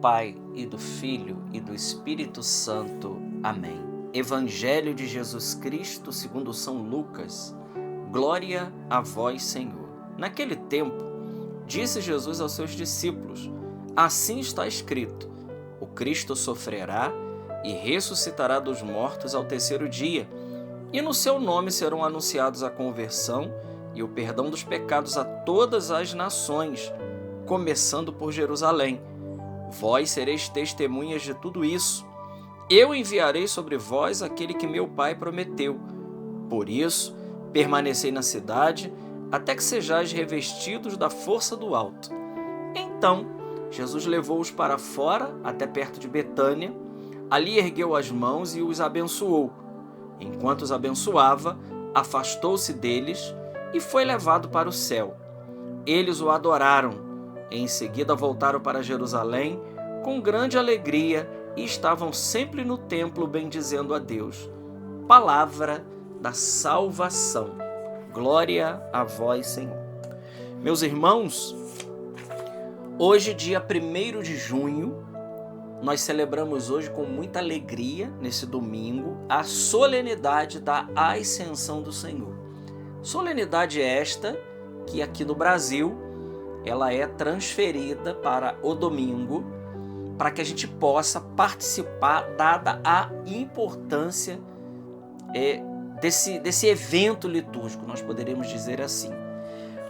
Pai, e do Filho, e do Espírito Santo. Amém. Evangelho de Jesus Cristo, segundo São Lucas. Glória a vós, Senhor. Naquele tempo, disse Jesus aos seus discípulos: assim está escrito: o Cristo sofrerá e ressuscitará dos mortos ao terceiro dia, e no seu nome serão anunciados a conversão e o perdão dos pecados a todas as nações, começando por Jerusalém. Vós sereis testemunhas de tudo isso. Eu enviarei sobre vós aquele que meu Pai prometeu. Por isso, permanecei na cidade, até que sejais revestidos da força do alto. Então, Jesus levou-os para fora, até perto de Betânia. Ali ergueu as mãos e os abençoou. Enquanto os abençoava, afastou-se deles e foi levado para o céu. Eles o adoraram. Em seguida voltaram para Jerusalém com grande alegria e estavam sempre no templo bendizendo a Deus. Palavra da salvação. Glória a vós, Senhor. Meus irmãos, hoje, dia 1º de junho, nós celebramos hoje com muita alegria, nesse domingo, a solenidade da Ascensão do Senhor. Solenidade esta que aqui no Brasil ela é transferida para o domingo, para que a gente possa participar, dada a importância desse evento litúrgico, nós poderíamos dizer assim.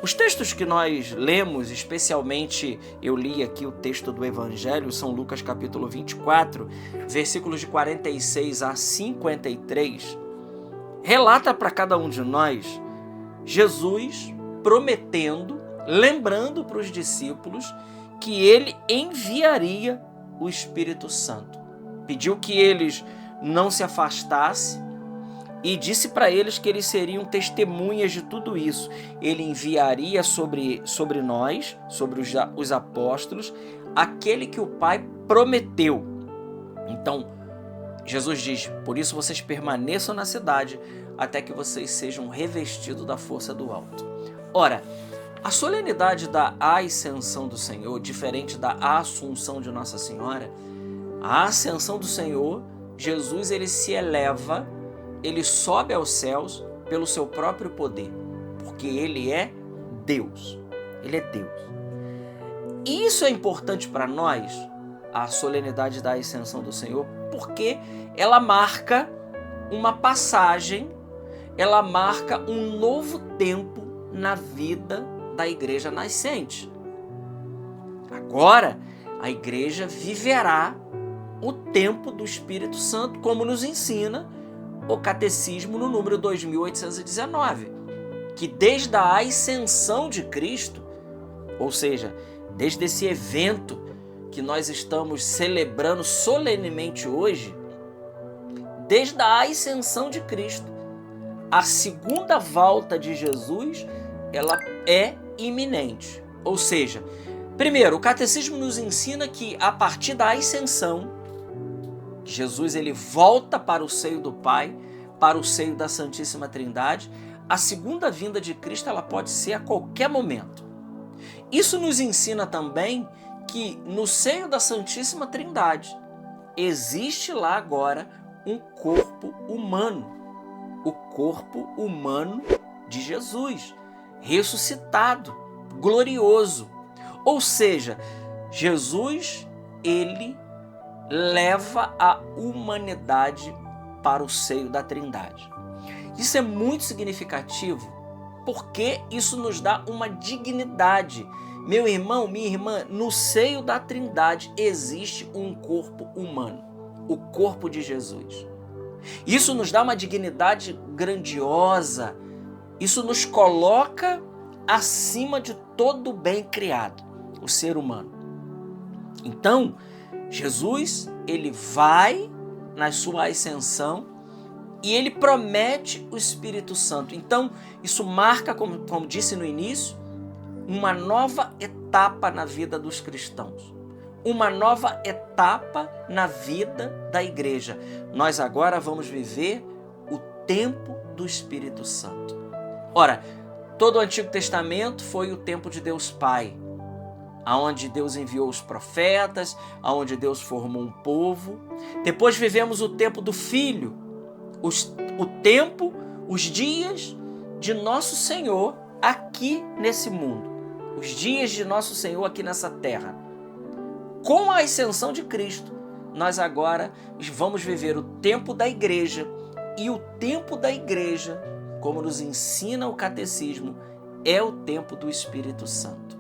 Os textos que nós lemos, especialmente eu li aqui o texto do Evangelho, São Lucas capítulo 24, versículos de 46 a 53, relata para cada um de nós Jesus prometendo, lembrando para os discípulos que ele enviaria o Espírito Santo. Pediu que eles não se afastassem e disse para eles que eles seriam testemunhas de tudo isso. Ele enviaria sobre nós, sobre os apóstolos, aquele que o Pai prometeu. Então, Jesus diz: por isso vocês permaneçam na cidade até que vocês sejam revestidos da força do alto. Ora, a solenidade da Ascensão do Senhor, diferente da Assunção de Nossa Senhora, a Ascensão do Senhor, Jesus ele se eleva, ele sobe aos céus pelo seu próprio poder, porque ele é Deus. Ele é Deus. E isso é importante para nós, a solenidade da Ascensão do Senhor, porque ela marca uma passagem, ela marca um novo tempo na vida da igreja nascente. Agora, a igreja viverá o tempo do Espírito Santo, como nos ensina o Catecismo no número 2819, que desde a ascensão de Cristo, ou seja, desde esse evento que nós estamos celebrando solenemente hoje, desde a ascensão de Cristo, a segunda volta de Jesus, ela é iminente. Ou seja, primeiro, o Catecismo nos ensina que a partir da ascensão, Jesus ele volta para o seio do Pai, para o seio da Santíssima Trindade. A segunda vinda de Cristo ela pode ser a qualquer momento. Isso nos ensina também que no seio da Santíssima Trindade existe lá agora um corpo humano, o corpo humano de Jesus, ressuscitado, glorioso. Ou seja, Jesus, ele leva a humanidade para o seio da Trindade. Isso é muito significativo, porque isso nos dá uma dignidade. Meu irmão, minha irmã, no seio da Trindade existe um corpo humano, o corpo de Jesus. Isso nos dá uma dignidade grandiosa. Isso nos coloca acima de todo o bem criado, o ser humano. Então, Jesus, ele vai na sua ascensão e ele promete o Espírito Santo. Então, isso marca, como disse no início, uma nova etapa na vida dos cristãos. Uma nova etapa na vida da igreja. Nós agora vamos viver o tempo do Espírito Santo. Ora, todo o Antigo Testamento foi o tempo de Deus Pai. aonde Deus enviou os profetas, aonde Deus formou um povo. Depois vivemos o tempo do Filho, o tempo, os dias de nosso Senhor aqui nesse mundo, os dias de nosso Senhor aqui nessa terra. Com a ascensão de Cristo, nós agora vamos viver o tempo da igreja, e o tempo da igreja, como nos ensina o catecismo, é o tempo do Espírito Santo.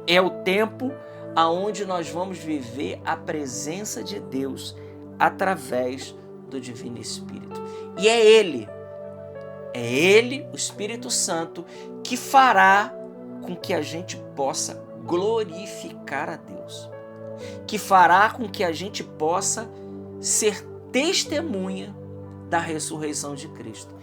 É o tempo aonde nós vamos viver a presença de Deus através do Divino Espírito. E é Ele, o Espírito Santo, que fará com que a gente possa glorificar a Deus, que fará com que a gente possa ser testemunha da ressurreição de Cristo.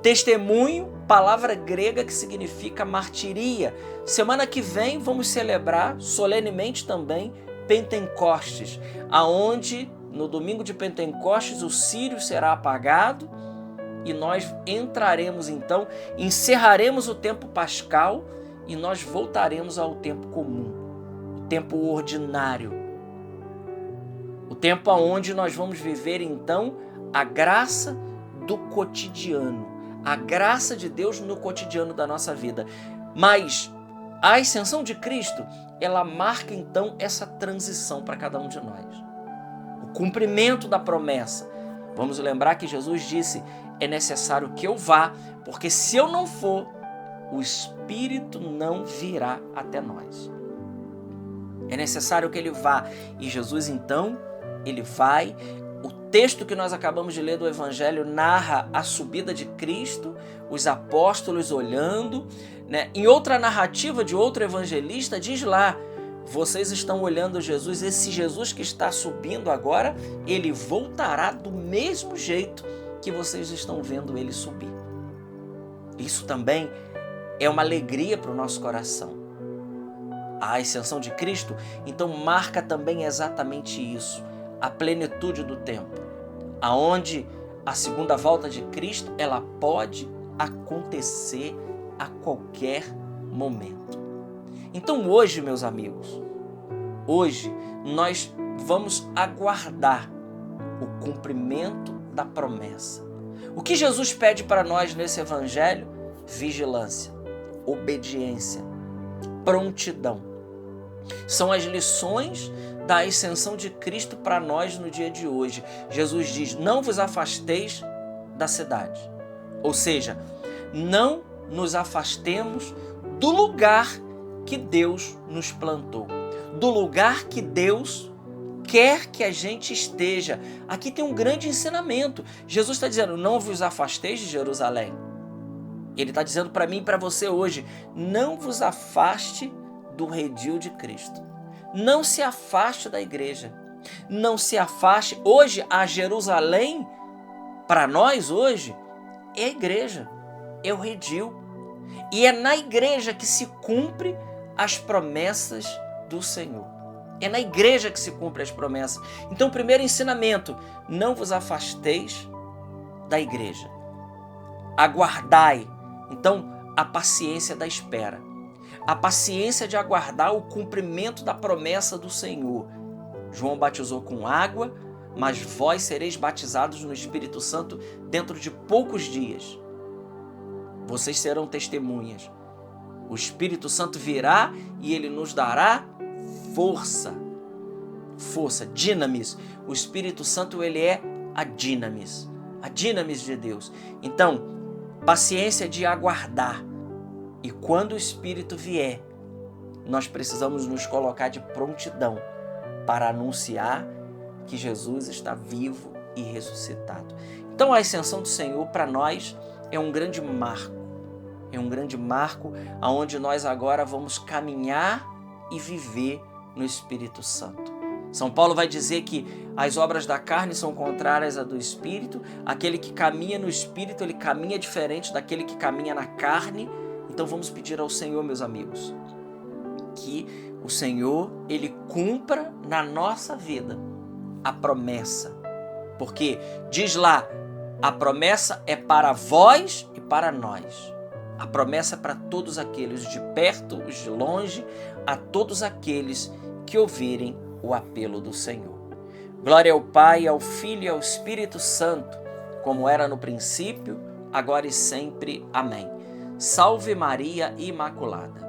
Testemunho, palavra grega que significa martiria. Semana que vem vamos celebrar solenemente também Pentecostes, aonde no domingo de Pentecostes o círio será apagado e nós entraremos então, encerraremos o tempo pascal e nós voltaremos ao tempo comum, o tempo ordinário, o tempo onde nós vamos viver então a graça do cotidiano, a graça de Deus no cotidiano da nossa vida. Mas a ascensão de Cristo, ela marca então essa transição para cada um de nós. O cumprimento da promessa. Vamos lembrar que Jesus disse: é necessário que eu vá, porque se eu não for, o Espírito não virá até nós. É necessário que ele vá. E Jesus então, ele vai. O texto que nós acabamos de ler do Evangelho narra a subida de Cristo, os apóstolos olhando, né? Em outra narrativa de outro evangelista diz lá: vocês estão olhando Jesus, esse Jesus que está subindo agora, ele voltará do mesmo jeito que vocês estão vendo ele subir. Isso também é uma alegria para o nosso coração. A ascensão de Cristo, então, marca também exatamente isso, a plenitude do tempo, aonde a segunda volta de Cristo, ela pode acontecer a qualquer momento. Então hoje, meus amigos, hoje nós vamos aguardar o cumprimento da promessa. O que Jesus pede para nós nesse evangelho? Vigilância, obediência, prontidão. São as lições da ascensão de Cristo para nós no dia de hoje. Jesus diz: não vos afasteis da cidade. Ou seja, não nos afastemos do lugar que Deus nos plantou, do lugar que Deus quer que a gente esteja. Aqui tem um grande ensinamento. Jesus está dizendo: não vos afasteis de Jerusalém. Ele está dizendo para mim e para você hoje: não vos afaste do redil de Cristo. Não se afaste da igreja. Não se afaste. Hoje, a Jerusalém, para nós hoje, é a igreja, é o redil. E é na igreja que se cumpre as promessas do Senhor. É na igreja que se cumpre as promessas. Então, primeiro ensinamento: não vos afasteis da igreja. Aguardai. Então, a paciência da espera. A paciência de aguardar o cumprimento da promessa do Senhor. João batizou com água, mas vós sereis batizados no Espírito Santo dentro de poucos dias. Vocês serão testemunhas. O Espírito Santo virá e ele nos dará força. Força, dinamis. O Espírito Santo, ele é a dinamis de Deus. Então, paciência de aguardar. E quando o Espírito vier, nós precisamos nos colocar de prontidão para anunciar que Jesus está vivo e ressuscitado. Então, a ascensão do Senhor para nós é um grande marco. É um grande marco aonde nós agora vamos caminhar e viver no Espírito Santo. São Paulo vai dizer que as obras da carne são contrárias à do Espírito. Aquele que caminha no Espírito, ele caminha diferente daquele que caminha na carne. Então vamos pedir ao Senhor, meus amigos, que o Senhor, ele cumpra na nossa vida a promessa. Porque diz lá, a promessa é para vós e para nós. A promessa para todos aqueles de perto, os de longe, a todos aqueles que ouvirem o apelo do Senhor. Glória ao Pai, ao Filho e ao Espírito Santo, como era no princípio, agora e sempre. Amém. Salve Maria Imaculada.